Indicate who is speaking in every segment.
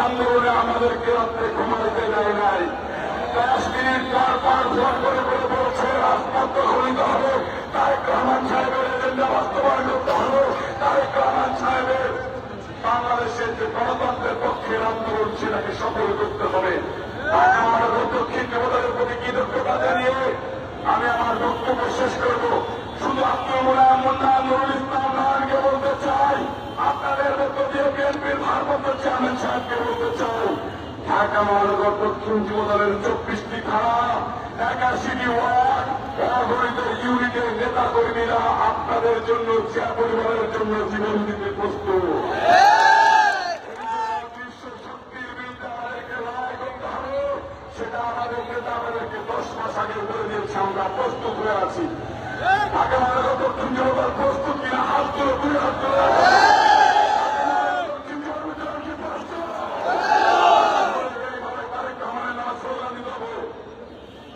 Speaker 1: আন্দোলনে আমাদেরকে রাত্রে ঘুমাইতে দেয় নাই। 10 মিনিট পর ফোন করে বলছে রাজপথ দখলিত হবে, তারেক রহমান সাহেবের এজেন্ডা বাস্তবায়ন করতে হবে, তারেক রহমান সাহেবের বাংলাদেশের যে গণতন্ত্রের পক্ষের আন্দোলন সেটাকে সফল করতে হবে। আমার দক্ষিণ যুবদলের প্রতি কৃতজ্ঞতা জানিয়ে আমি আমার বক্তব্য শেষ করব। শুধু আব্দুল মোলায়েম মুন্না নুরুল ইসলাম নারায়ণকে বলতে চাই, আপনাদের মধ্য দিয়ে বিএনপির ভারপ্রাপ্ত চেয়ারম্যান সাহেবকে বলতে চাই, ঢাকা মহানগর দক্ষিণ যুবদলের 24টি থানা, 81টি ওয়ার্ড, অগণিত ইউনিটের নেতা কর্মীরা আপনাদের জন্য, জিয়া পরিবারের জন্য জীবন দিতে প্রস্তুত। শক্তির বিরুদ্ধে আমাদেরকে লড়াই করতে হবে, সেটা আমাদের নেতা আমাদেরকে 10 মাস আগে বলে দিয়েছে। আমরা প্রস্তুত হয়ে আছি। ঢাকা মহানগর দক্ষিণ যুবদল প্রস্তুত কিনা হাত তুলে, দুই হাত তুলে।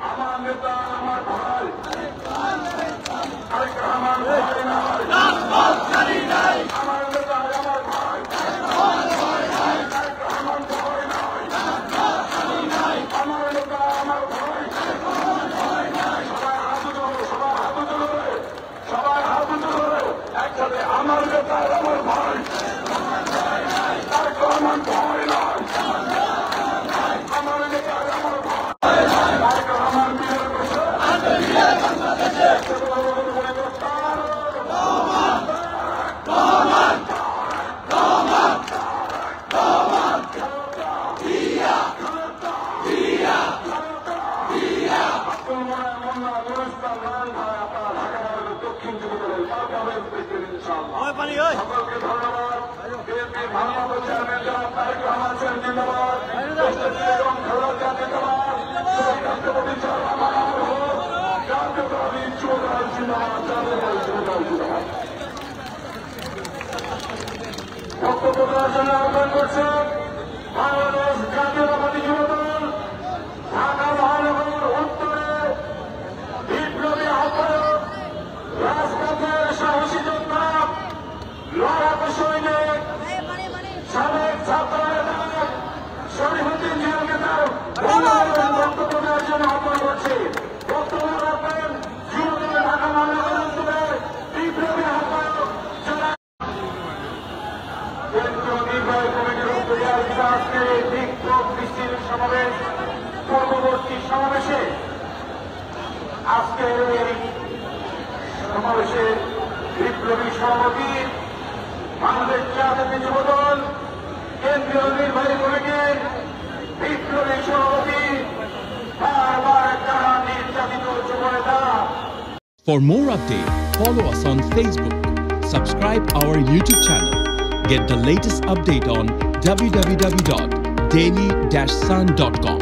Speaker 1: আমার নেতা আমার ভাই, তারেক রহমান ভয় নাই, আমার নেতা আমার ভাই, তারেক রহমান ভয় নাই, আমার নেতা আমার ভাই। সবাই হাত উঁচু করে, সবাই হাত উঁচু করে একসাথে, আমার নেতা আমার ভাই, তারেক রহমান ভয় নাই, আমার নেতা আমার ভাই, তারেক রহমান বীরের বসে দক্ষিণ যুবদলের সকলকে ধন্যবাদ। বিএনপির ভারপ্রাপ্ত চেয়ারম্যান জনাব তারেক রহমান সাহেব জিন্দাবাদ, এবং খালেদা জিন্দাবাদ, রাষ্ট্রপতি জাতীয়তাবাদী যুবদল জিন্দাবাদ, জাতীয়তাবাদী যুবদল জিন্দাবাদ। বক্তব্য দেওয়ার জন্য আহ্বান করছেন বাংলাদেশ জাতীয়তাবাদী যুবদল ঢাকা মহানগর উত্তরে বিপ্লবী আহ্বায়ক, রাজপথের সাহসী যোদ্ধা, লড়াকু সৈনিক, সাবেক ছাত্র নেতা শরীফুদ্দিন জিয়াকে তার বক্তব্য দেওয়ার জন্য আহ্বান করছি। বক্তব্য রাখবেন যুবদল ঢাকা মহানগর উত্তরের বিপ্লবী আহ্বায়ক জনাব কেন্দ্রীয় নির্বাহী কমিটির অধ্যক্ষ আজকে বিক্ষোভ মিছিল সমাবেশ পূর্ববর্তী সমাবেশে আজকের এই সমাবেশে বিপ্লবী সভাপতি, বাংলাদেশ জাতীয় যুবদল কেন্দ্রীয় নির্বাহী কমিটির বিপ্লবী সভাপতি, বারবার যারা নির্যাতিত যুবনেতা।
Speaker 2: For more updates, follow us on Facebook, subscribe our YouTube channel, get the latest update on www.daily-sun.com.